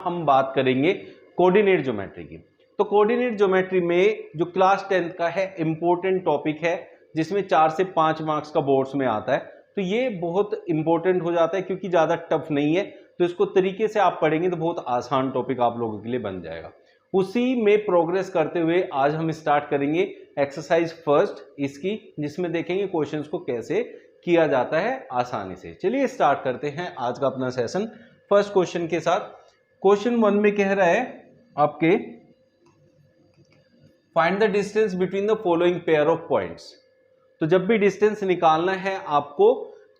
हम बात करेंगे कोऑर्डिनेट ज्योमेट्री की। तो कोऑर्डिनेट ज्योमेट्री में जो क्लास 10th का है इंपॉर्टेंट टॉपिक है, जिसमें 4 से 5 मार्क्स का बोर्ड्स में आता है। तो ये बहुत इंपॉर्टेंट हो जाता है क्योंकि ज्यादा टफ नहीं है, तो इसको तरीके से आप पढ़ेंगे तो बहुत आसान टॉपिक आप लोगों के लिए बन जाएगा। उसी में प्रोग्रेस करते हुए आज हम स्टार्ट करेंगे एक्सरसाइज फर्स्ट इसकी, जिसमें देखेंगे क्वेश्चंस को कैसे किया जाता है आसानी से। चलिए स्टार्ट करते हैं आज का अपना सेशन फर्स्ट क्वेश्चन के साथ। क्वेश्चन 1 में कह रहा है आपके find the distance between the following pair of points. तो जब भी डिस्टेंस निकालना है आपको,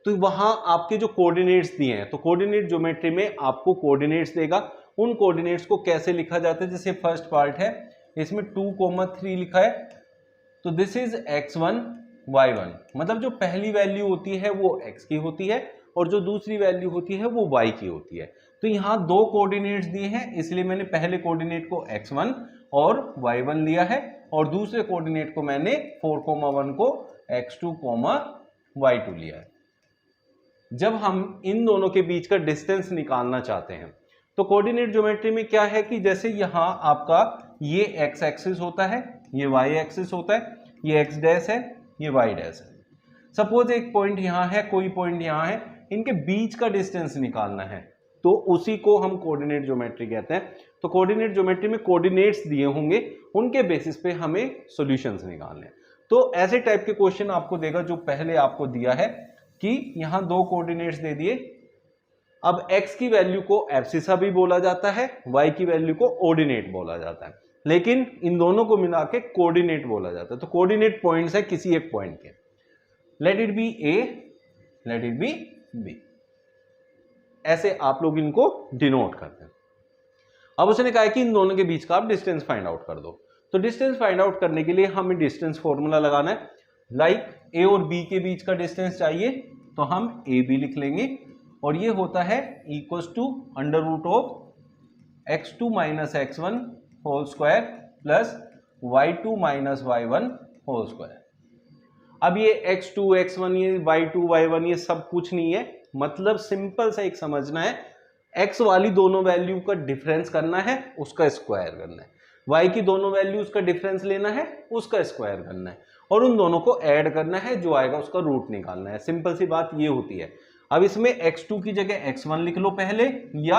तो वहां आपके जो कोऑर्डिनेट्स दिए हैं, तो कोऑर्डिनेट ज्योमेट्री में आपको कोऑर्डिनेट्स देगा। उन कोऑर्डिनेट्स को कैसे लिखा जाता है, जैसे फर्स्ट पार्ट है इसमें 2,3 लिखा है, तो दिस इज x1 y1, मतलब जो पहली वैल्यू होती है वो x की होती है और जो दूसरी वैल्यू होती है वो y की होती है। तो यहां दो कोऑर्डिनेट्स दिए हैं, इसलिए मैंने पहले कोऑर्डिनेट को x1 और y1 लिया है और दूसरे कोऑर्डिनेट को मैंने 4,1 को x2, y2 लिया है। जब हम इन दोनों के बीच का डिस्टेंस निकालना चाहते हैं तो कोऑर्डिनेट ज्योमेट्री में क्या है कि जैसे यहां आपका ये x एक्सिस होता है, ये y एक्सिस होता है, ये x डैश है, ये y डैश है। सपोज एक पॉइंट यहां है, कोई पॉइंट यहां है, इनके बीच का डिस्टेंस निकालना है, तो उसी को हम कोऑर्डिनेट ज्योमेट्री कहते हैं। तो कोऑर्डिनेट ज्योमेट्री में कोऑर्डिनेट्स दिए होंगे, उनके बेसिस पे हमें सॉल्यूशंस निकालने हैं। तो ऐसे टाइप के क्वेश्चन आपको देगा जो पहले आपको दिया है कि यहां दो कोऑर्डिनेट्स दे दिए। अब x की वैल्यू को एब्सिसा भी बोला जाता है, y की वैल्यू को ऑर्डिनेट बोला जाता है, लेकिन इन दोनों को मिला के कोऑर्डिनेट बोला जाता है। तो कोऑर्डिनेट पॉइंट्स है किसी एक पॉइंट के, late it B a, late it B b, ऐसे आप लोग इनको डिनोट करते हैं। अब उसने कहा कि इन दोनों के बीच का आप डिस्टेंस फाइंड आउट कर दो। तो डिस्टेंस फाइंड आउट करने के लिए हमें डिस्टेंस फॉर्मूला लगाना है। लाइक a और b के बीच का डिस्टेंस चाहिए तो हम ab लिख लेंगे, और ये होता है equals to under root of x2 minus x1 whole square plus y2 minus y1 whole square. अब ये x2 x1 ये y2 y1 ये सब कुछ नहीं है, मतलब सिंपल सा एक समझना है, x वाली दोनों वैल्यू का डिफरेंस करना है, उसका स्क्वायर करना है, y की दोनों वैल्यूज का डिफरेंस लेना है, उसका स्क्वायर करना है, और उन दोनों को ऐड करना है, जो आएगा उसका रूट निकालना है। सिंपल सी बात ये होती है। अब इसमें x2 की जगह x1 लिख लो पहले, या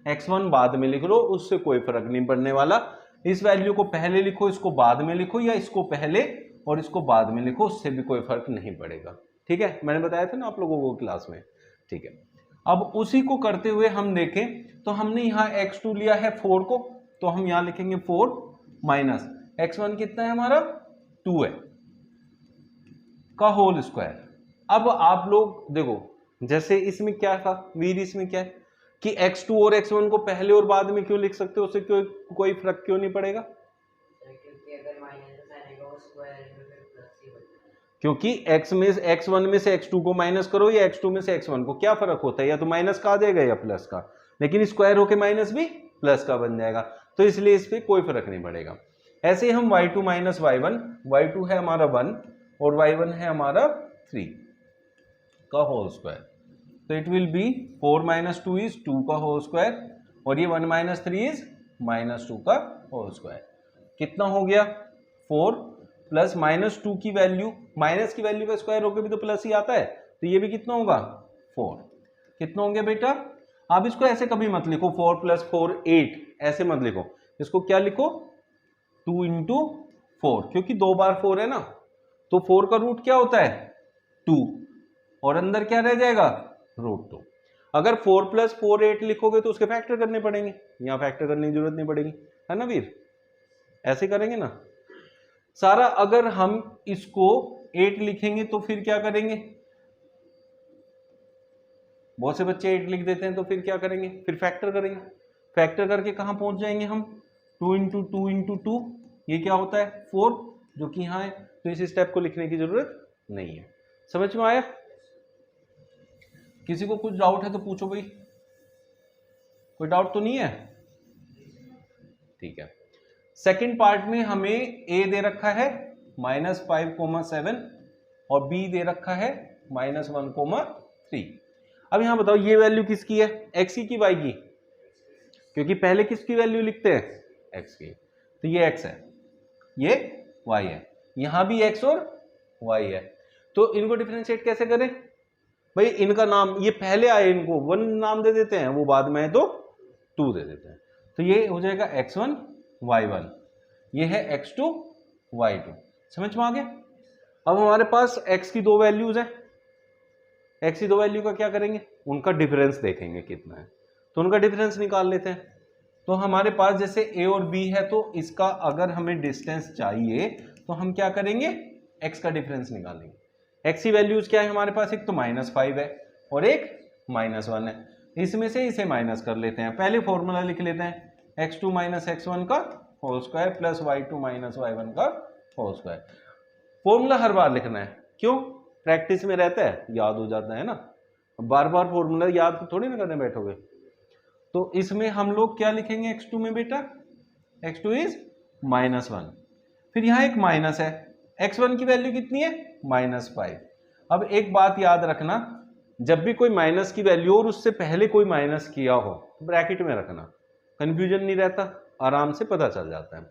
x1 बाद में लिख लो, उससे कोई फर्क नहीं पड़ने वाला। इस वैल्यू को पहले लिखो, इसको बाद में लिखो, या इसको पहले और इसको बाद में लिखो, उससे भी कोई फर्क नहीं पड़ेगा। ठीक है, मैंने बताया था ना आप लोगों को क्लास में। ठीक है, अब उसी को करते हुए हम देखें तो हमने यहाँ x2 लिया है 4 को, तो हम यहाँ लिखेंगे 4 माइनस x1 कितना है हमारा 2 है का होल स्क्वायर। अब आप लोग देखो, जैसे इसमें क्या था वीर, इसमें क्या है कि x2 और x1 को पहले और बाद में क्यों लिख सकते हो, उससे कोई फर्क क्यों नहीं पड़ेगा? क्योंकि x1 में से x2 को माइनस करो या x2 में से x1 को, क्या फर्क होता है, या तो माइनस का आ जाएगा या प्लस का, लेकिन स्क्वायर होके माइनस भी प्लस का बन जाएगा, तो इसलिए इस पे कोई फर्क नहीं पड़ेगा। ऐसे ही हम y2 माइनस y1, y2 है हमारा 1 और y1 है हमारा 3 का होल स्क्वायर, तो it will B 4 minus 2 is 2 का होल स्क्वायर, और ये 1 माइनस 3 इज माइनस 2 का होल स्क्वायर। कितना हो गया 4 प्लस माइनस 2 की वैल्यू, माइनस की वैल्यू का स्क्वायर होकर भी तो प्लस ही आता है, तो ये भी कितना होगा 4। कितना हो गया बेटा? आप इसको ऐसे कभी मत लिखो 4 प्लस 4 8, ऐसे मत लिखो, इसको क्या लिखो 2 इंटू 4, क्योंकि 2 बार 4 है ना, तो 4 का रूट क्या होता है 2, और अंदर क्या रह जाएगा रूट 2। अगर 4 प्लस 4 8 लिखोगे तो उसके फैक्टर करने पड़ेंगे, यहां फैक्टर करने की जरूरत नहीं पड़ेगी, है ना वीर? ऐसे करेंगे ना सारा। अगर हम इसको 8 लिखेंगे तो फिर क्या करेंगे, बहुत से बच्चे 8 लिख देते हैं, तो फिर क्या करेंगे, फिर फैक्टर करेंगे। फैक्टर करके कहां पहुंच जाएंगे हम 2 इंटू 2 इंटू 2, ये क्या होता है 4, जो कि यहां है, तो इस स्टेप को लिखने की जरूरत नहीं है। समझ में आया? किसी को कुछ डाउट है तो पूछो भाई, कोई डाउट तो नहीं है? ठीक है, सेकंड पार्ट में हमें a दे रखा है -5,7 और b दे रखा है -1,3। अब यहां बताओ ये वैल्यू किसकी है, x की y की? क्योंकि पहले किसकी वैल्यू लिखते हैं, x की। तो ये x है, ये y है, यहां भी x और y है। तो इनको डिफरेंशिएट कैसे करें भाई, इनका नाम ये पहले आए, इनको 1 नाम दे देते हैं, वो बाद में आए तो 2 दे देते हैं। तो ये हो जाएगा x1 y1, ये है x2 y2। समझ में आ गया। अब हमारे पास x की 2 वैल्यूज हैं, x की 2 वैल्यू का क्या करेंगे, उनका डिफरेंस देखेंगे कितना है, तो उनका डिफरेंस निकाल लेते हैं। तो हमारे पास जैसे a और b है, तो इसका अगर हमें डिस्टेंस चाहिए तो हम क्या करेंगे, x का डिफरेंस निकालेंगे। x की वैल्यूज क्या है हमारे पास, एक तो -5 है और एक -1 है, इसमें से इसे माइनस कर लेते हैं। पहले फॉर्मूला लिख लेते हैं, x2 - x1 का whole square plus y2 - y1 का होल स्क्वायर। फॉर्मूला हर बार लिखना है, क्यों, प्रैक्टिस में रहता है, याद हो जाता है ना, बार बार फॉर्मूला याद थोड़ी ना करने बैठोगे। तो इसमें हम लोग क्या लिखेंगे x2 में बेटा, x2 इज -1, फिर यहां एक माइनस है, x1 की वैल्यू कितनी है, -5। अब एक बात याद रखना, जब भी कोई माइनस की वैल्यू और उससे पहले कोई माइनस किया हो, ब्रैकेट में रखना, कंफ्यूजन नहीं रहता, आराम से पता चल जाता है।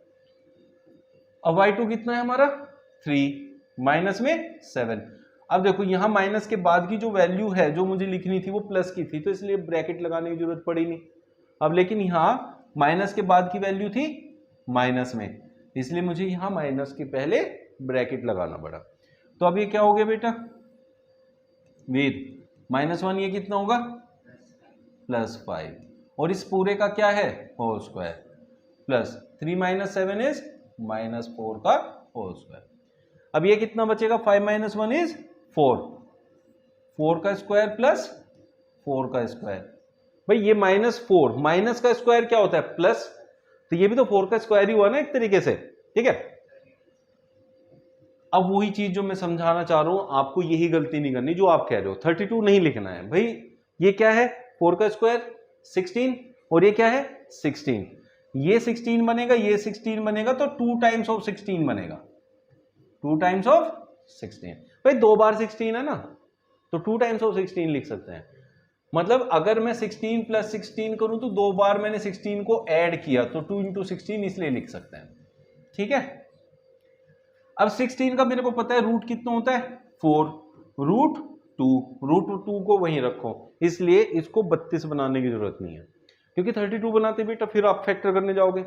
अब y2 कितना है हमारा 3, माइनस में 7। अब देखो यहां माइनस के बाद की जो वैल्यू है जो मुझे लिखनी थी वो प्लस की थी, तो इसलिए ब्रैकेट लगाने की जरूरत पड़ी नहीं। अब लेकिन यहां माइनस के बाद की वैल्यू थी माइनस में, इसलिए मुझे यहां माइनस के पहले ब्रैकेट लगाना पड़ा। तो अब ये क्या हो गया बेटा, वीर -1, ये कितना होगा +5, और इस पूरे का क्या है होल स्क्वायर, प्लस 3 - 7 इज -4 का होल स्क्वायर। अब ये कितना बचेगा, 5 - 1 इज 4, 4 का स्क्वायर प्लस 4 का स्क्वायर। भाई ये -4, माइनस का स्क्वायर क्या होता है प्लस, तो ये भी तो 4 का स्क्वायर ही हुआ ना एक तरीके से, ठीक है। अब वही चीज जो मैं समझाना चाह रहा हूं, आपको यही गलती नहीं करनी जो आप कह रहे हो, 32 नहीं लिखना है भाई। ये क्या है 4 का स्क्वायर 16, और ये क्या है 16, ये 16 बनेगा, ये 16 बनेगा, तो 2 टाइम्स ऑफ 16 बनेगा, 2 टाइम्स ऑफ 16। भाई 2 बार 16 है ना, तो 2 टाइम्स ऑफ 16 लिख सकते हैं। मतलब अगर मैं 16 + 16 करूं तो 2 बार मैंने 16 को ऐड किया, तो 2 × 16 इसलिए लिख सकते हैं, ठीक है। अब 16 का मेरे को पता है रूट कितना होता है 4, √2 को वहीं रखो, इसलिए इसको 32 बनाने की जरूरत नहीं है, क्योंकि 32 बनाते बेटा फिर आप फैक्टर करने जाओगे,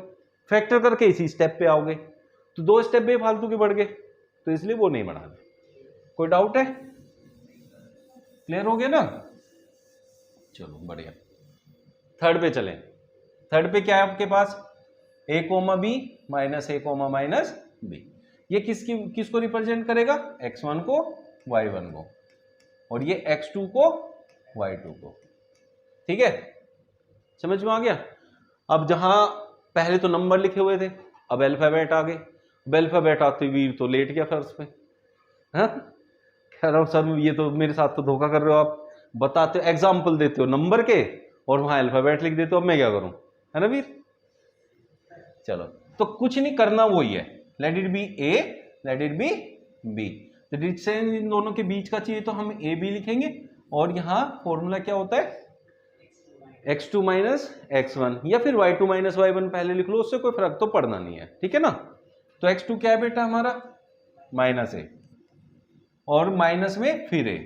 फैक्टर करके इसी स्टेप पे आओगे, तो 2 स्टेप पे फालतू के बढ़ गए, तो इसलिए वो नहीं बढ़ाना। कोई डाउट है, क्लियर हो गया ना, चलो बढ़िया। थर्ड पे चलें। थर्ड पे क्या है आपके पास, a, b -a, -b। ये किसको रिप्रेजेंट करेगा, x1 को y1 को, और ये x2 को y2 को, ठीक है, समझ में आ गया। अब जहां पहले तो नंबर लिखे हुए थे, अब अल्फाबेट आ गए। अब अल्फाबेट आते वीर तो लेट गया फर्श पे, हाँ कह रहा हूं सर ये तो मेरे साथ तो धोखा कर रहे हो आप, बताते हो एग्जाम्पल देते हो नंबर के और वहां अल्फाबेट लिख देते हो, अब मैं क्या करूं, है ना वीर। चलो तो कुछ नहीं करना, वही है, late it B a, late it B b। तो डिस्टेंस इन दोनों के बीच का चाहिए तो हम a b लिखेंगे, और यहां फॉर्मूला क्या होता है x2 - x1, या फिर y2 - y1 पहले लिख लो, उससे कोई फर्क तो पड़ना नहीं है, ठीक है ना। तो x2 क्या है बेटा हमारा -a, और माइनस में फिर a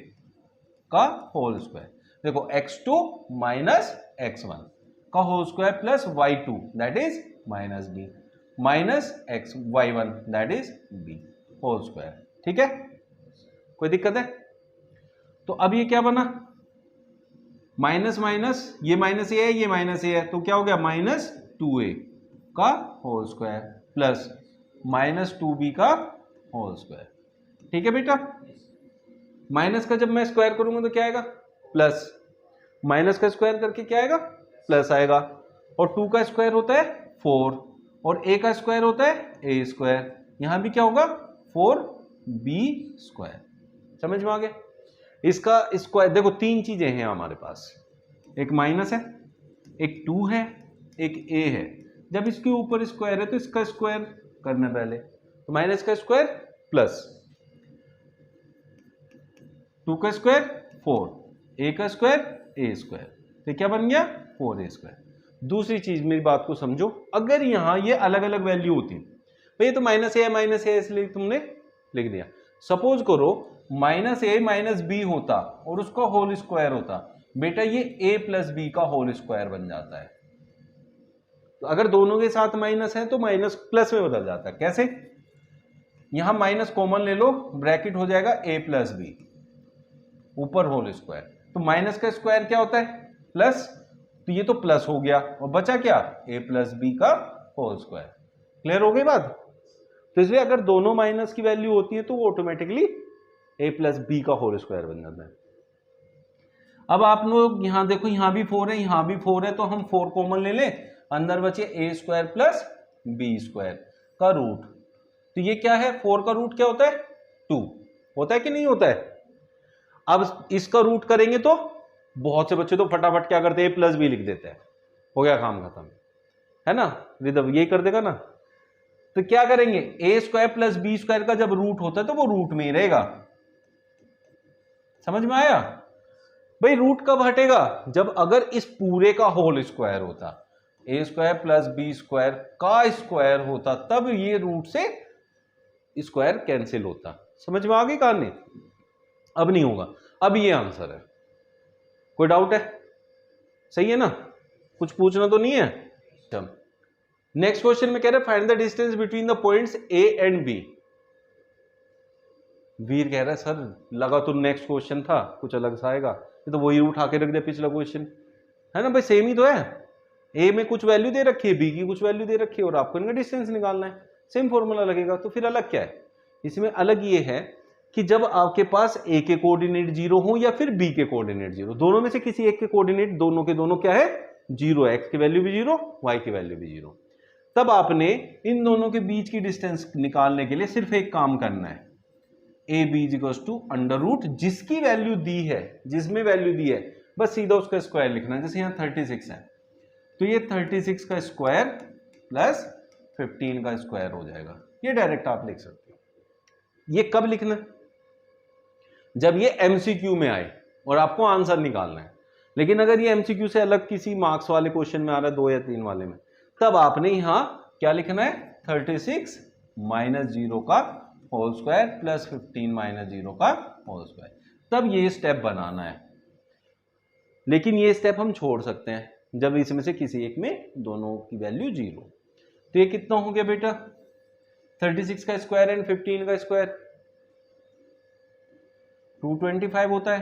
का होल स्क्वायर। देखो x2 - x1 का whole square plus y2 that is -b minus y1 that is b whole square, ठीक है, कोई दिक्कत है। तो अब ये क्या बना, माइनस माइनस, ये माइनस ए है, ये माइनस ए है, तो क्या हो गया -2a का होल स्क्वायर प्लस -2b का होल स्क्वायर, ठीक है बेटा। माइनस का जब मैं स्क्वायर करूंगा तो क्या आएगा प्लस, माइनस का स्क्वायर करके क्या आएगा प्लस आएगा, और 2 का स्क्वायर होता है 4, और a का स्क्वायर होता है a स्क्वायर, यहां भी क्या होगा 4b स्क्वायर। समझ में आ गया। इसका स्क्वायर देखो, 3 चीजें हैं हमारे पास, एक माइनस है, एक 2 है, एक a है। जब इसके ऊपर स्क्वायर है तो इसका स्क्वायर करना पहले, तो माइनस का स्क्वायर प्लस 2 का स्क्वायर 4, a का स्क्वायर a स्क्वायर, तो क्या बन गया 4a स्क्वायर। दूसरी चीज मेरी बात को समझो, अगर यहां ये अलग अलग वैल्यू होती भाई तो माइनस ए इसलिए तुमने लिख दिया। सपोज करो माइनस ए माइनस बी होता और उसका होल स्क्वायर होता, बेटा ये ए प्लस बी का होल स्क्वायर बन जाता है। तो अगर दोनों के साथ माइनस है तो माइनस प्लस में बदल जाता है। कैसे? यहां माइनस कॉमन ले लो, ब्रैकेट हो जाएगा ए प्लस बी, ऊपर होल स्क्वायर। तो माइनस का स्क्वायर क्या होता है? प्लस, तो ये तो प्लस हो गया और बचा क्या? ए प्लस बी का होल स्क्वायर। क्लियर हो गई बात? तो इसलिए अगर दोनों माइनस की वैल्यू होती है तो वो ऑटोमेटिकली ए प्लस बी का होल स्क्वायर बन जाता है। अब आप लोग यहां देखो, यहां भी 4 है, यहां भी 4 है, तो हम 4 कॉमन ले लें, अंदर बचे ए स्क्वायर प्लस बी स्क्वायर का रूट। तो ये क्या है? 4 का रूट क्या होता है? 2 होता है कि नहीं होता है? अब इसका रूट करेंगे तो बहुत से बच्चे तो फटाफट क्या करते हैं? ए प्लस बी लिख देते हैं, हो गया काम खत्म, है ना? रिदम यही कर देगा ना। तो क्या करेंगे? ए स्क्वायर प्लस बी स्क्वायर का जब रूट होता है तो वो रूट में ही रहेगा। समझ में आया? भाई रूट कब हटेगा? जब अगर इस पूरे का होल स्क्वायर होता, ए स्क्वायर प्लस बी स्क्वायर का स्क्वायर होता, तब ये रूट से स्क्वायर कैंसिल होता। समझ में आ गई कहानी? अब नहीं होगा। अब ये आंसर है। कोई डाउट है? सही है ना? कुछ पूछना तो नहीं है? चल नेक्स्ट क्वेश्चन में कह रहे find the distance between the points A and B. वीर कह रहा है सर लगा तो नेक्स्ट क्वेश्चन था कुछ अलग सा आएगा, ये तो वही उठा के रख दिया पिछला क्वेश्चन, है ना भाई? सेम ही तो है, ए में कुछ वैल्यू दे रखी है, बी की कुछ वैल्यू दे रखी है और आपको इनका डिस्टेंस निकालना है। सेम फॉर्मूला लगेगा। तो फिर अलग क्या है? इसमें अलग ये है कि जब आपके पास ए के कोऑर्डिनेट 0 हो या फिर बी के कोऑर्डिनेट 0, दोनों में से किसी एक के कोऑर्डिनेट दोनों के दोनों क्या है? 0 है। एक्स की वैल्यू भी 0, वाई की वैल्यू भी 0। तब आपने इन दोनों के बीच की डिस्टेंस निकालने के लिए सिर्फ एक काम करना है, A B equals to under root जिसकी वैल्यू दी है, जिसमें वैल्यू दी है बस सीधा उसका स्क्वायर लिखना है। जैसे यहाँ 36 है तो ये 36 का स्क्वायर प्लस 15 का स्क्वायर हो जाएगा। ये डायरेक्ट आप लिख सकते हो। ये कब लिखना? जब ये एमसीक्यू में आए और आपको आंसर निकालना है। लेकिन अगर ये एमसीक्यू से अलग किसी मार्क्स वाले क्वेश्चन में आ रहा है 2 या 3 वाले में, तब आपने यहां क्या लिखना है? 36 माइनस 0 का होल स्क्वायर प्लस 15 माइनस 0 का होल स्क्वायर। तब ये स्टेप बनाना है। लेकिन ये स्टेप हम छोड़ सकते हैं जब इसमें से किसी एक में दोनों की वैल्यू 0। तो ये कितना हो गया बेटा? 36 का स्क्वायर एंड 15 का स्क्वायर 225 होता है।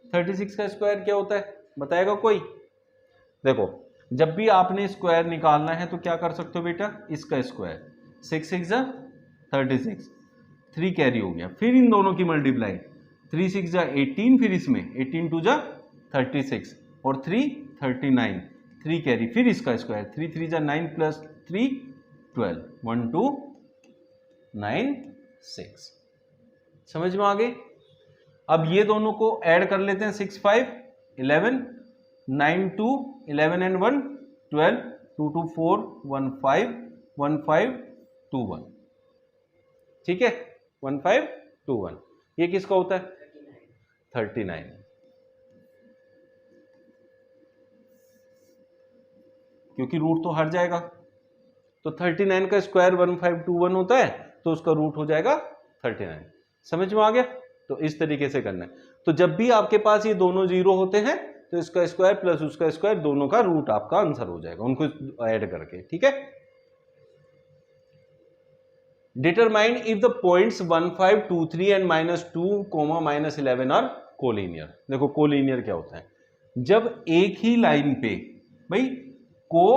36 का स्क्वायर क्या होता है बताएगा कोई? देखो जब भी आपने स्क्वायर निकालना है तो क्या कर सकते हो बेटा? इसका स्क्वायर 6 6 36, 3 कैरी हो गया, फिर इन दोनों की मल्टीप्लाई 3 6 18, फिर इसमें 18 2 36 और 3 39, 3 कैरी, फिर इसका स्क्वायर 3 3 9 प्लस 3 12, 1 2 9 6। समझ में आ गई? अब ये दोनों को ऐड कर लेते हैं। 6 5 11, 9 2 11 एंड 1 12, 2 2 4 1 5 1 5 2 1। ठीक है, 1 5 2 1। ये किसका होता है? 39। क्योंकि रूट तो हट जाएगा, तो 39 का स्क्वायर 1521 होता है, तो उसका रूट हो जाएगा 39। समझ में आ गया? तो इस तरीके से करना है। तो जब भी आपके पास ये दोनों 0 होते हैं तो इसका स्क्वायर प्लस उसका स्क्वायर दोनों का रूट आपका आंसर हो जाएगा, उनको ऐड करके। ठीक है। Determine if the points 1 5 2 3 and -2, -11 are collinear. देखो कोलिनियर क्या होता है? जब एक ही लाइन पे, भाई को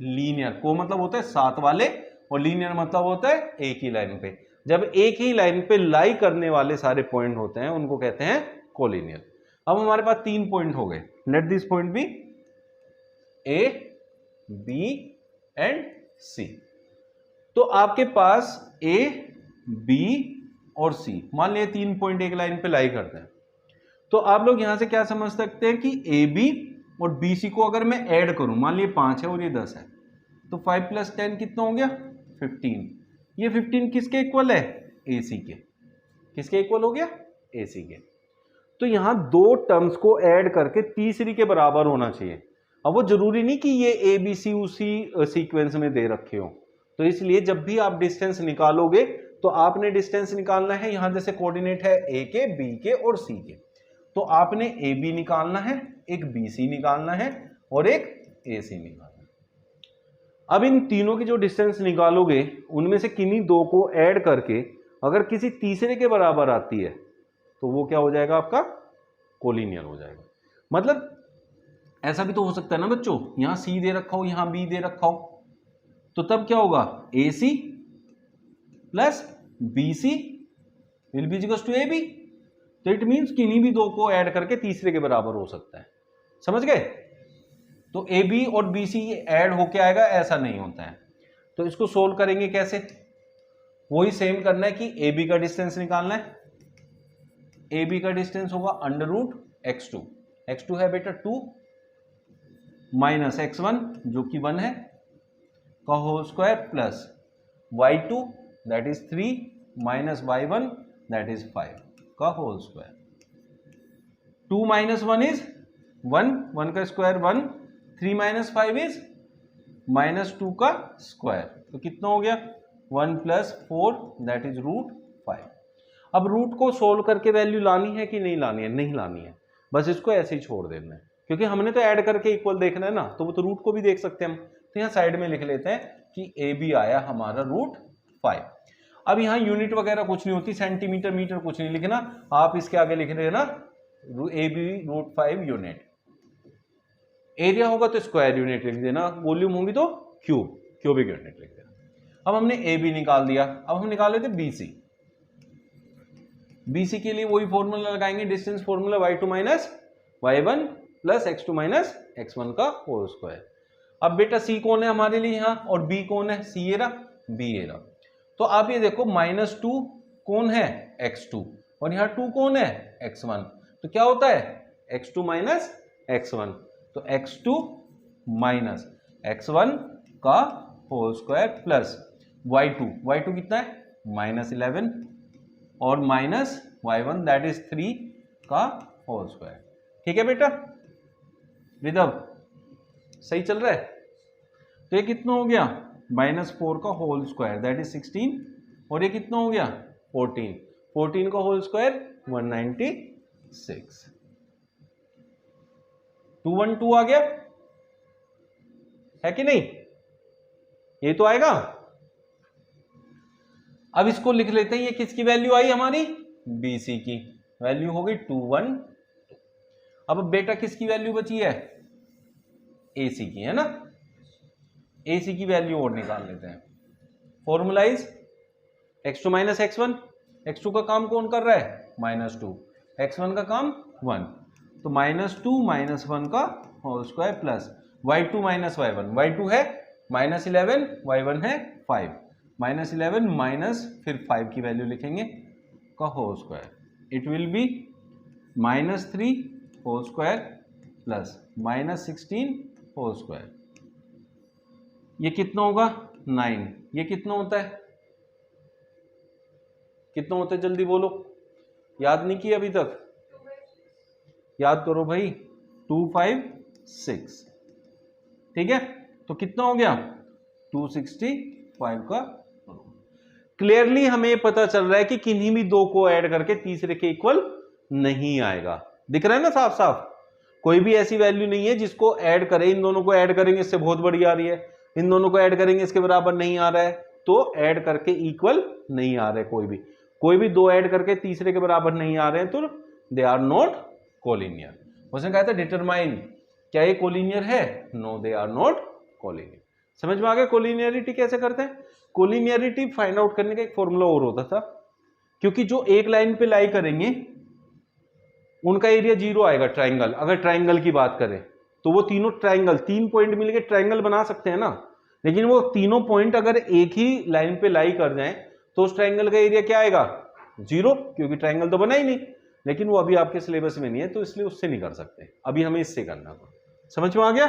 लीनियर, को मतलब होता है साथ वाले और लीनियर मतलब होता है एक ही लाइन पे। जब एक ही लाइन पे लाई करने वाले सारे पॉइंट होते हैं उनको कहते हैं कोलिनियर। अब हमारे पास 3 पॉइंट हो गए। Let this point be A B and C. तो आपके पास ए बी और सी, मान लिया 3 पॉइंट एक लाइन पे लाई करते हैं, तो आप लोग यहां से क्या समझ सकते हैं कि ए बी और बी सी को अगर मैं ऐड करूं, मान लिया 5 है और ये 10 है, तो 5 + 10 कितना हो गया? 15। ये 15 किसके इक्वल है? ए सी के। किसके इक्वल हो गया? ए सी के। तो यहां 2 टर्म्स को ऐड करके तीसरी के बराबर होना चाहिए। अब वो जरूरी नहीं कि ये ए बी सी उसी सीक्वेंस में दे रखे हो, तो इसलिए जब भी आप डिस्टेंस निकालोगे तो आपने डिस्टेंस निकालना है, यहां जैसे कोऑर्डिनेट है ए के, बी के और सी के, तो आपने ए बी निकालना है, एक बी सी निकालना है और एक ए सी निकालना है। अब इन तीनों की जो डिस्टेंस निकालोगे उनमें से किन्हीं दो को ऐड करके अगर किसी तीसरे के बराबर आती है तो वो क्या हो जाएगा, आपका कोलिनियर हो जाएगा। मतलब ऐसा भी तो हो सकता है ना बच्चों, यहां सी दे रखा हो, यहां बी दे रखा हो, तो तब क्या होगा, A C plus B C will be equal to A B. तो इट मीन्स किन्हीं भी दो को ऐड करके तीसरे के बराबर हो सकता है, समझ गए। तो ए बी और बी सी ऐड होके आएगा, ऐसा नहीं होता है। तो इसको सोल्व करेंगे कैसे, वही सेम करना है कि ए बी का डिस्टेंस निकालना है। ए बी का डिस्टेंस होगा अंडर रूट x2, x2 है बेटा 2 माइनस x1 जो कि 1 है का whole square plus y2 that is 3 minus y1 that is 5 का होल स्क्वायर। 2 माइनस 1 इज 1, 1 का स्क्वायर 1, 3 माइनस 5 इज माइनस 2 का स्क्वायर, तो कितना हो गया 1 प्लस 4 दैट इज रूट 5। अब रूट को सोल्व करके वैल्यू लानी है कि नहीं लानी है, नहीं लानी है, बस इसको ऐसे ही छोड़ देना है, क्योंकि हमने तो ऐड करके इक्वल देखना है ना, तो वो तो रूट को भी देख सकते हैं हम। तो यहाँ साइड में लिख लेते हैं कि ए बी आया हमारा रूट 5। अब यहाँ यूनिट वगैरह कुछ नहीं होती, सेंटीमीटर मीटर कुछ नहीं लिखना, आप इसके आगे लिख देना A B root 5 unit. Area होगा तो स्क्वायर यूनिट लिख देना, वॉल्यूम होगी तो क्यूबिक यूनिट लिख देना। अब हमने ए बी निकाल दिया, अब हम निकाल लेते बी सी। BC के लिए वही फॉर्मूला लगाएंगे, distance formula y2 minus y1 plus x2 minus x1 का होल स्क्वायर। अब बेटा C कौन है हमारे लिए यहाँ, और B कौन है, C एरा B एरा। तो आप ये देखो -2 कौन है, x2, और यहाँ 2 कौन है, x1। तो क्या होता है x2 माइनस x1, तो x2 माइनस x1 का होल स्क्वायर प्लस y2 कितना है -11 और माइनस y1 दैट इज 3 का होल स्क्वायर। ठीक है बेटा, विदव सही चल रहा है। तो ये कितना हो गया -4 का होल स्क्वायर दैट इज 16, और ये कितना हो गया 14 का होल स्क्वायर 196। 212 आ गया है कि नहीं, ये तो आएगा। अब इसको लिख लेते हैं, ये किसकी वैल्यू आई हमारी, BC की वैल्यू होगी 212। अब बेटा किसकी वैल्यू बची है, AC की, है ना। AC की वैल्यू और निकाल लेते हैं, formalise x2 minus x1, x2 का काम कौन कर रहा है -2, x1 का काम 1, तो -2 माइनस 1 का whole square plus y2 minus y1, y2 है -11, y1 है 5, -11 माइनस फिर 5 की वैल्यू लिखेंगे का whole square, it will be -3 whole square plus -16 whole square. ये कितना होगा 9, ये कितना होता है, कितना होता है जल्दी बोलो, याद नहीं किया अभी तक, याद करो भाई 256। ठीक है, तो कितना हो गया 265 का। क्लियरली हमें पता चल रहा है कि किन्हीं भी दो को ऐड करके तीसरे के इक्वल नहीं आएगा, दिख रहा है ना साफ साफ। कोई भी ऐसी वैल्यू नहीं है जिसको ऐड करें, इन दोनों को ऐड करेंगे इससे बहुत बड़ी आ रही है, इन दोनों को ऐड करेंगे इसके बराबर नहीं आ रहा है, तो ऐड करके इक्वल नहीं आ रहे। कोई भी दो ऐड करके तीसरे के बराबर नहीं आ रहे हैं तो दे आर नॉट कोलिनियर। उसने कहा था डिटरमाइन, क्या ये कोलिनियर है, no they are not collinear. समझ में आ गया कोलिनियरिटी कैसे करते हैं। कोलिनियरिटी फाइंड आउट करने का एक फॉर्मूला और होता था, क्योंकि जो एक लाइन पे लाई करेंगे उनका एरिया 0 आएगा ट्राइंगल। अगर ट्राइंगल की बात करें तो वो तीनों ट्राइंगल, 3 पॉइंट मिलके ट्राइंगल बना सकते हैं ना, लेकिन वो तीनों पॉइंट अगर एक ही लाइन पे लाई कर जाएं तो उस ट्राइंगल का एरिया क्या आएगा 0, क्योंकि ट्राइंगल तो बना ही नहीं। लेकिन वो अभी आपके सिलेबस में नहीं है तो इसलिए उससे नहीं कर सकते, अभी हमें इससे करना था। समझ में आ गया।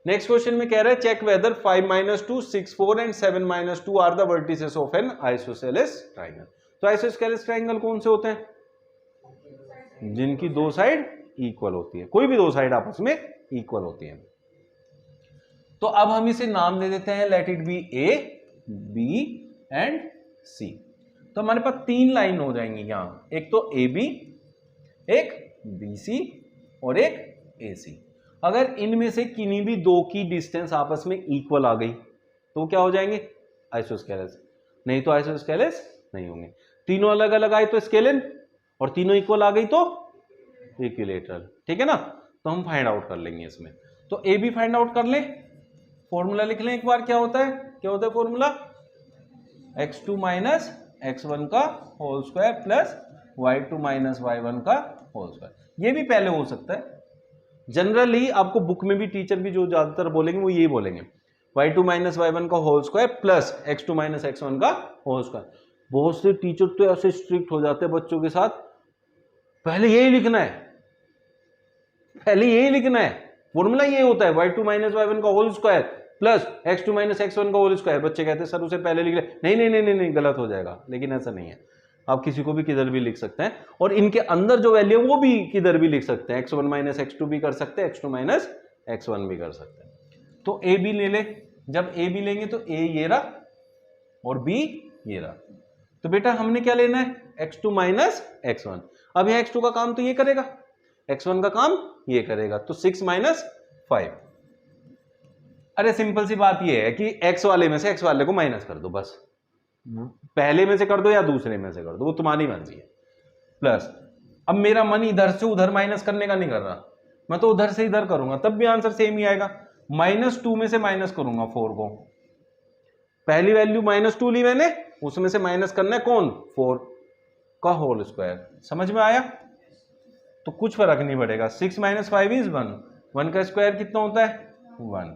नेक्स्ट क्वेश्चन में कह रहा है check whether 5 - 2 6 4 and 7 - 2 are the vertices of an isosceles triangle. तो आइसोसेलेस ट्राइंगल कौन से होते हैं, जिनकी दो साइड इक्वल होती है, कोई भी दो साइड आपस में इक्वल होती है। तो अब हम इसे नाम दे देते हैं, let it be A B and C. तो हमारे पास तीन लाइन हो जाएंगी यहां, एक तो ए बी, एक बी सी और एक ए सी। अगर इनमें से किन्हीं भी दो की डिस्टेंस आपस में इक्वल आ गई तो क्या हो जाएंगे, आइसोस्केलेस, नहीं तो आइसोस्केलेस नहीं होंगे। तीनों अलग अलग आए तो स्केलेन, और तीनों इक्वल आ गई तो इक्विलेटरल, ठीक है ना। तो हम फाइंड आउट कर लेंगे इसमें। तो ए बी फाइंड आउट कर लें, फॉर्मूला लिख लें एक बार, क्या होता है फॉर्मूला, x2 माइनस x1 का whole square plus y2 minus y1 का होल स्क्वायर। ये भी पहले हो सकता है, जनरली आपको बुक में भी टीचर भी जो ज्यादातर बोलेंगे वो यही बोलेंगे, y2 माइनस y1 का whole square plus x2 minus x1 का होल स्क्वायर। बहुत से टीचर तो ऐसे स्ट्रिक्ट हो जाते हैं बच्चों के साथ, पहले यही लिखना है, पहले यही लिखना है, फॉर्मूला ये होता है y2 माइनस y1 का whole square plus x2 minus x1 का होल स्क्वायर। बच्चे कहते हैं सर उसे पहले लिख ले, नहीं नहीं नहीं नहीं गलत हो जाएगा, लेकिन ऐसा नहीं है, आप किसी को भी किधर भी लिख सकते हैं, और इनके अंदर जो वैल्यू है वो भी किधर भी लिख सकते हैं, x1 माइनस x2 भी कर सकते हैं, x2 माइनस x1 भी कर सकते हैं। तो a b ले ले, जब a b लेंगे तो a ये रहा और b ये रहा। तो बेटा हमने क्या लेना है, x2 माइनस x1। अब यह x2 का काम तो ये करेगा, x1 का काम ये करेगा, तो 6 माइनस 5। अरे सिंपल सी बात ये है कि x वाले में से x वाले को माइनस कर दो, बस पहले में से कर दो या दूसरे में से कर दो, वो तुम्हारी मर्जी है। प्लस अब मेरा मन इधर से उधर माइनस करने का नहीं कर रहा, मैं तो उधर से इधर करूंगा तब भी आंसर सेम ही आएगा। -2 में से माइनस करूंगा 4 को, पहली वैल्यू -2 ली मैंने, उसमें से माइनस करना है कौन, 4 का होल स्क्वायर। समझ में आया? तो कुछ फर्क नहीं पड़ेगा, 6 माइनस 5 इज 1, 1 का स्क्वायर कितना होता है 1,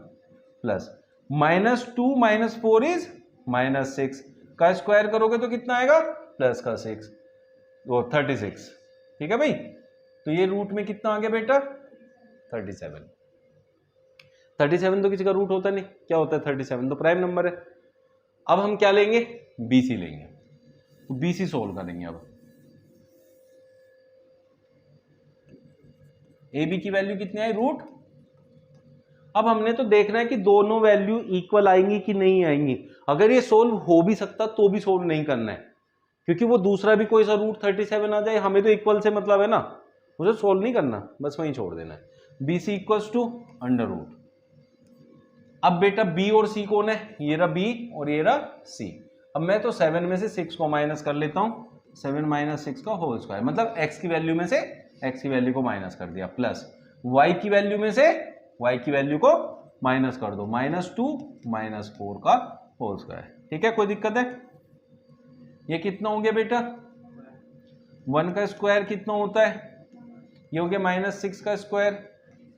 प्लस -2 माइनस 4 इज -6 का स्क्वायर करोगे तो कितना आएगा, प्लस का 6, वो 36। ठीक है भाई, तो ये रूट में कितना आ गया बेटा 37। 37 तो किसी का रूट होता नहीं, क्या होता है 37 तो प्राइम नंबर है। अब हम क्या लेंगे, BC लेंगे, तो BC सोल्व करेंगे। अब AB की वैल्यू कितनी आई, रूट। अब हमने तो देखना है कि दोनों वैल्यू इक्वल आएंगी कि नहीं आएंगी। अगर ये सोल्व हो भी सकता तो भी सोल्व नहीं करना है, क्योंकि वो दूसरा भी कोई सा रूट 37 आ जाए, हमें तो इक्वल से मतलब है ना, उसे सोल्व नहीं करना, बस वहीं छोड़ देना है। BC equals to under root. अब बेटा B और C कौन है, ये रहा B और ये रहा C। अब मैं तो 7 में से 6 को माइनस कर लेता हूं, 7 माइनस 6 का होल स्क्वायर, मतलब x की वैल्यू में से x की वैल्यू को माइनस कर दिया, प्लस y की वैल्यू में से y की वैल्यू को माइनस कर दो, -2 माइनस 4 का होल स्क्वायर। ठीक है, कोई दिक्कत है? ये कितना हो गया बेटा, 1 का स्क्वायर कितना होता है, ये हो गया -6 का स्क्वायर,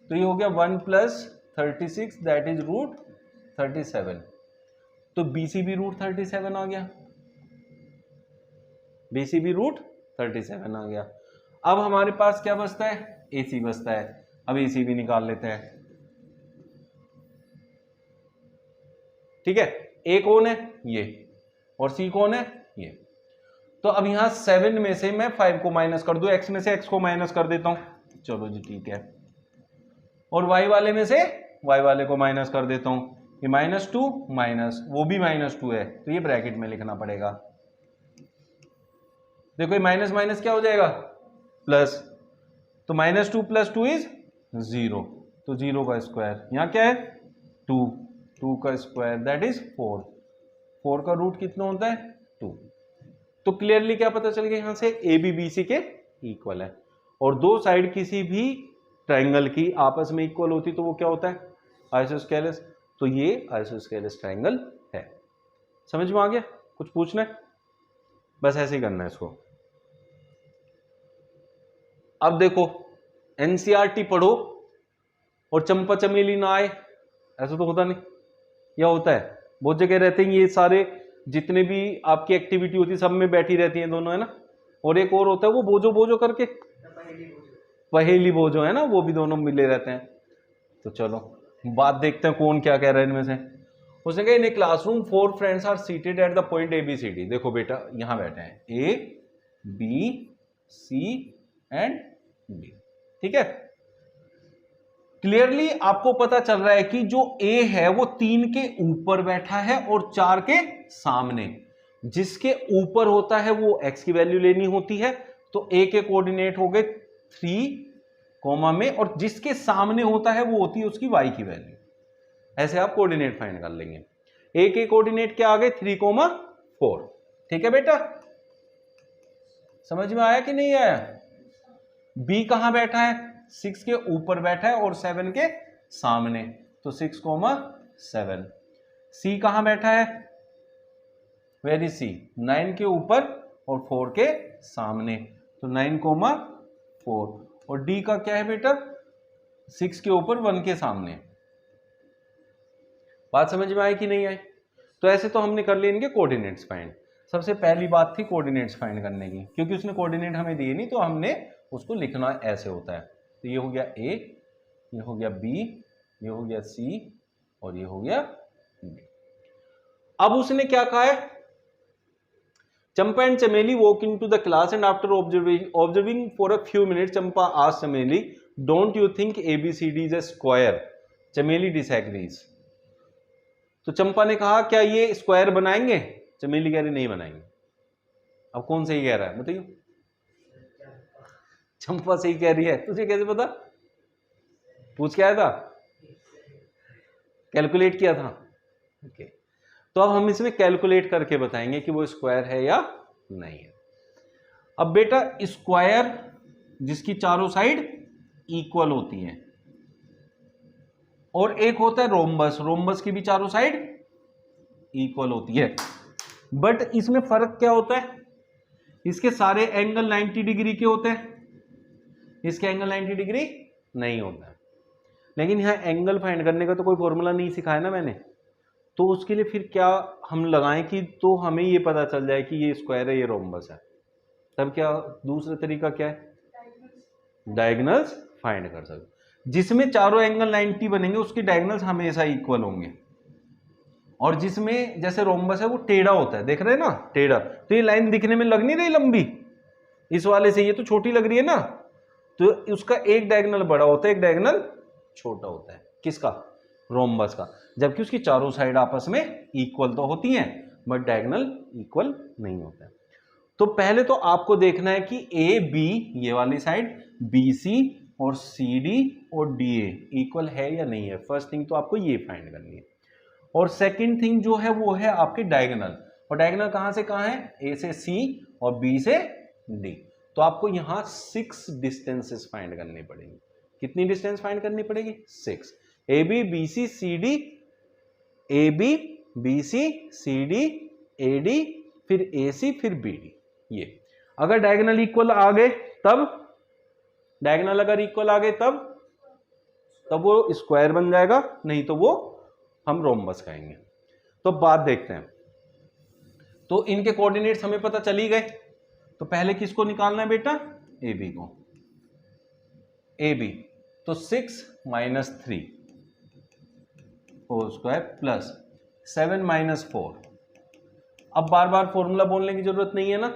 तो ये हो गया 1 प्लस 36 दैट इज रूट 37। तो BC भी रूट 37 आ गया, BC भी रूट 37 आ गया। अब हमारे पास क्या बचता है, AC बचता है। अब AC भी निकाल लेते हैं। ठीक है, A कौन है, ये, और C कौन है, ये। तो अब यहां 7 में से मैं 5 को माइनस कर दूं, x में से x को माइनस कर देता हूं, चलो जी ठीक है, और y वाले में से y वाले को माइनस कर देता हूं, ये -2 माइनस, वो भी -2 है, तो ये ब्रैकेट में लिखना पड़ेगा। देखो ये माइनस माइनस क्या हो जाएगा, प्लस, तो -2 प्लस 2 इज 0, तो 0 का स्क्वायर, यहां क्या है 2, 2 का स्क्वायर दैट इज 4, 4 का रूट कितना होता है 2। तो क्लियरली क्या पता चल गया यहां से, AB BC के इक्वल है, और दो साइड किसी भी ट्रायंगल की आपस में इक्वल होती तो वो क्या होता है, आइसोस्केलेस। तो ये आइसोस्केलेस ट्रायंगल है। समझ में आ गया? कुछ पूछना है? बस ऐसे ही करना है इसको। अब देखो NCERT पढ़ो और चंपा चमेली ना आए, ऐसा तो होता नहीं, या होता है? बहुत जगह रहते हैं ये सारे, जितने भी आपकी एक्टिविटी होती है सब में बैठी रहती हैं दोनों, है ना। और एक और होता है वो बोझो बोझो करके, पहेली बोझो है ना, वो भी दोनों मिले रहते हैं। तो चलो बात देखते हैं कौन क्या कह रहा है इनमें से। उसने कहा in a classroom 4 friends are seated at the point ABCD। देखो बेटा यहां बैठे हैं A B C and D। ठीक है, क्लियरली आपको पता चल रहा है कि जो a है वो 3 के ऊपर बैठा है और 4 के सामने। जिसके ऊपर होता है वो x की वैल्यू लेनी होती है, तो a के कोऑर्डिनेट हो गए 3 कॉमा में, और जिसके सामने होता है वो होती है उसकी y की वैल्यू। ऐसे आप कोऑर्डिनेट फाइंड कर लेंगे। a के कोऑर्डिनेट क्या आ गए 3,4। ठीक है बेटा, समझ में आया कि नहीं आया? b कहां बैठा है? 6 के ऊपर बैठा है और 7 के सामने, तो 6,7। c कहां बैठा है? वेरी सी, 9 के ऊपर और 4 के सामने, तो 9,4। और d का क्या है बेटा? 6 के ऊपर 1 के सामने। बात समझ में आई कि नहीं आई? तो ऐसे तो हमने कर लिए इनके कोऑर्डिनेट्स फाइंड। सबसे पहली बात थी कोऑर्डिनेट्स फाइंड करने की, क्योंकि उसने कोऑर्डिनेट हमें दिए नहीं, तो हमने उसको लिखना ऐसे होता है। तो ये हो गया a, ये हो गया b, ये हो गया c और ये हो गया d। अब उसने क्या कहा है? Champa and Chameli walk into the class and after observing for a few minutes, Champa asked Chameli, "Don't you think ABCD is a square?" Chameli disagrees. तो चंपा ने कहा क्या ये स्क्वायर बनाएंगे? चमेली कह रही नहीं बनाएंगे। अब कौन सही कह रहा है बताइए? चंपा सही कह रही है। तुझे कैसे पता? पूछ के आया था, कैलकुलेट किया था। ओके, तो अब हम इसमें कैलकुलेट करके बताएंगे कि वो स्क्वायर है या नहीं है। अब बेटा स्क्वायर जिसकी चारों साइड इक्वल होती हैं, और एक होता है रोम्बस, रोम्बस की भी चारों साइड इक्वल होती है। बट इसमें फर्क क्या होता है? इसके सारे एंगल 90 डिग्री के होते हैं, इसके एंगल 90 डिग्री नहीं होता है। लेकिन यहां एंगल फाइंड करने का तो कोई फॉर्मूला नहीं सिखाया ना मैंने, तो उसके लिए फिर क्या हम लगाएं कि तो हमें ये पता चल जाए कि ये स्क्वायर है ये रोम्बस है। तब क्या दूसरा तरीका क्या है? डायगोनल्स फाइंड कर सकते। जिसमें चारों एंगल 90 बनेंगे उसके डायगोनल्स हमेशा इक्वल होंगे, और जिसमें जैसे रोम्बस है वो टेढ़ा होता है, देख रहे हैं ना टेढ़ा, तो ये लाइन दिखने में लग नहीं रही लंबी इस वाले से, ये तो छोटी लग रही है ना, तो उसका एक डायगोनल बड़ा होता है एक डायगोनल छोटा होता है। किसका? रोम्बस का। जबकि उसकी चारों साइड आपस में इक्वल तो होती हैं बट डायगोनल इक्वल नहीं होता है। तो पहले तो आपको देखना है कि ए बी ये वाली साइड, बी सी और सी डी और डी ए इक्वल है या नहीं है। फर्स्ट थिंग तो आपको ये फाइंड करनी है। और सेकंड थिंग जो है वो है आपके डायगोनल, और डायगोनल कहां से कहां है? ए से सी और बी से डी। तो आपको यहां 6 डिस्टेंसेस फाइंड करनी पड़ेगी। कितनी डिस्टेंस फाइंड करनी पड़ेगी? 6। A B B C C D, A B B C C D A D, फिर ए सी फिर बी डी। ये अगर डायगोनल इक्वल आ गए तब, डायगोनल अगर इक्वल आ गए तब वो स्क्वायर बन जाएगा, नहीं तो वो हम रोम्बस कहेंगे। तो बात देखते हैं। तो इनके कोऑर्डिनेट्स हमें पता चल ही गए, तो पहले किसको निकालना है बेटा? ए बी को। ए बी तो 6 minus 3 whole square plus 7 minus 4। अब बार बार फॉर्मूला बोलने की जरूरत नहीं है ना,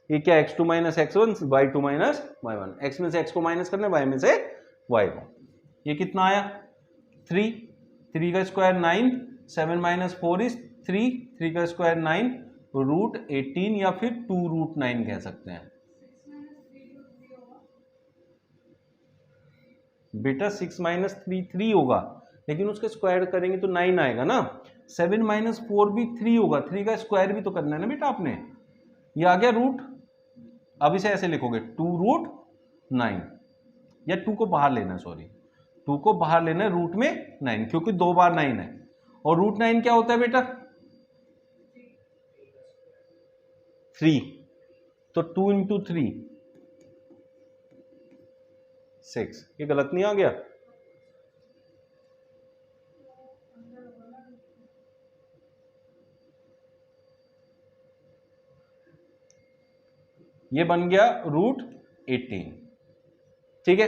ये क्या x2 minus x1 y2 minus y1, x में से x को माइनस करना है y में से y को। ये कितना आया? 3, 3 का स्क्वायर 9, 7 माइनस 4 इज 3, 3 का स्क्वायर 9, रूट 18 या फिर 2 रूट 9 कह सकते हैं। बेटा 6 माइनस 3 3 होगा, लेकिन उसके स्क्वायर करेंगे तो 9 आएगा ना। 7 माइनस 4 भी 3 होगा, 3 का स्क्वायर भी तो करना है ना बेटा आपने। ये आ गया रूट, अब इसे ऐसे लिखोगे 2 रूट 9, या 2 को बाहर लेना है, सॉरी 2 को बाहर लेना है, रूट में 9, क्योंकि 2 बार 9 है। और रूट 9 क्या होता है बेटा? 3, तो 2 इंटू 3 6। ये गलत नहीं आ गया? ये बन गया रूट 18। ठीक है,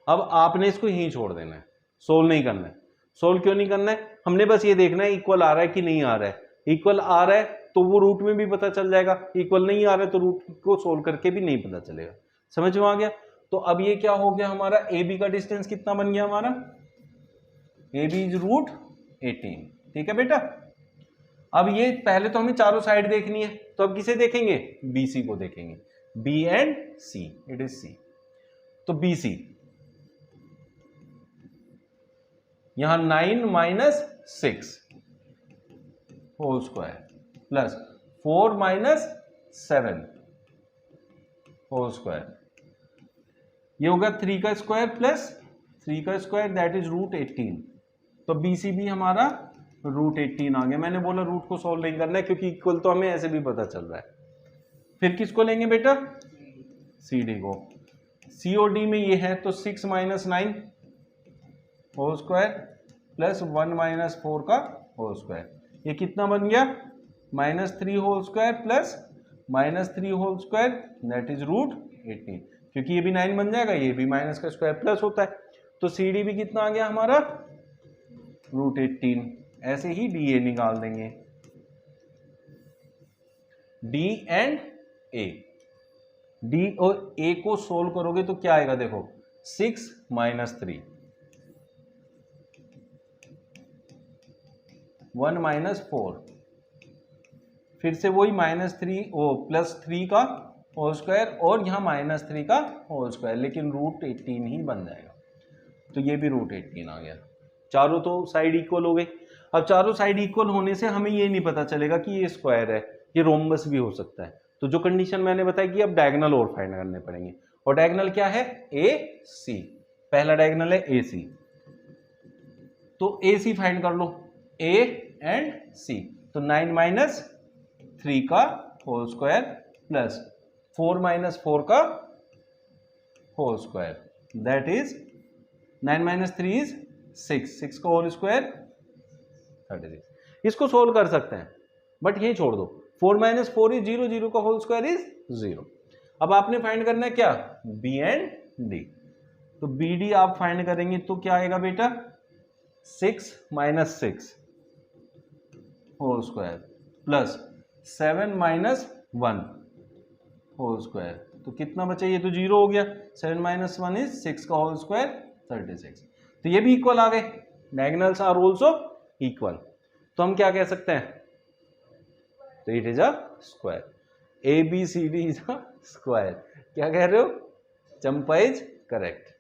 अब आपने इसको यहीं छोड़ देना है, सोल्व नहीं करना है। सोल्व क्यों नहीं करना है? हमने बस ये देखना है इक्वल आ रहा है कि नहीं आ रहा है। इक्वल आ रहा है तो वो रूट में भी पता चल जाएगा, इक्वल नहीं आ रहा है तो रूट को सोल्व करके भी नहीं पता चलेगा। समझ में आ गया? तो अब ये क्या हो गया हमारा, ए बी का डिस्टेंस कितना बन गया हमारा, ए बी इज रूट 18। ठीक है बेटा। अब ये पहले तो हमें चारों साइड देखनी है, तो अब किसे देखेंगे, बी सी को देखेंगे, B and C, it is C. तो बी सी यहां 9 minus 6 whole square plus 4 minus 7 whole square, ये होगा 3 का स्क्वायर प्लस 3 का स्क्वायर, दैट इज रूट 18। तो बी सी भी हमारा रूट 18 आ गया। मैंने बोला रूट को सॉल्व नहीं करना है क्योंकि इक्वल तो हमें ऐसे भी पता चल रहा है। फिर किसको लेंगे बेटा, सी डी को। सी और डी में ये है तो 6 minus 9 whole square plus 1 minus 4 का होल स्क्वायर, ये कितना बन गया, -3 whole square plus -3 whole square, that is root 18। क्योंकि ये भी 9 बन जाएगा, ये भी माइनस का स्क्वायर प्लस होता है, तो सी डी भी कितना आ गया हमारा, रूट 18। ऐसे ही डी ए निकाल देंगे, डी एंड ए। डी और ए को सोल्व करोगे तो क्या आएगा, देखो 6 माइनस 3, 1 माइनस 4, फिर से वही -3 ओ प्लस 3 का होल स्क्वायर और यहाँ -3 का होल स्क्वायर, लेकिन रूट 18 ही बन जाएगा। तो ये भी रूट 18 आ गया। चारों तो साइड इक्वल हो गई। अब चारों साइड इक्वल होने से हमें ये नहीं पता चलेगा कि ये स्क्वायर है, ये रोम्बस भी हो सकता है। तो जो कंडीशन मैंने बताई कि अब डायगोनल और फाइंड करने पड़ेंगे, और डायगोनल क्या है, ए सी। पहला डायगोनल है ए सी, तो ए सी फाइंड कर लो, ए एंड सी। तो 9 माइनस 3 का होल स्क्वायर प्लस 4 माइनस 4 का whole square, that is 9 minus 3 is 6 का होल स्क्वायर 36। इसको सोल्व कर सकते हैं बट ये छोड़ दो, 4 माइनस 4 इज 0, 0 का होल स्क्वायर इज 0। अब आपने फाइंड करना है क्या, बी एंड डी। तो बी डी आप फाइंड करेंगे तो क्या आएगा बेटा, 6 minus 6 whole square plus 7 minus 1 whole square, तो कितना बचा, ये तो 0 हो गया, 7 माइनस 1 इज 6 का होल स्क्वायर 36। तो ये भी इक्वल आ गए, डायगोनल्स आर आल्सो इक्वल। तो हम क्या कह सकते हैं, तो it is a square, A B C D is a square. क्या कह रहे हो, चंपा इज करेक्ट।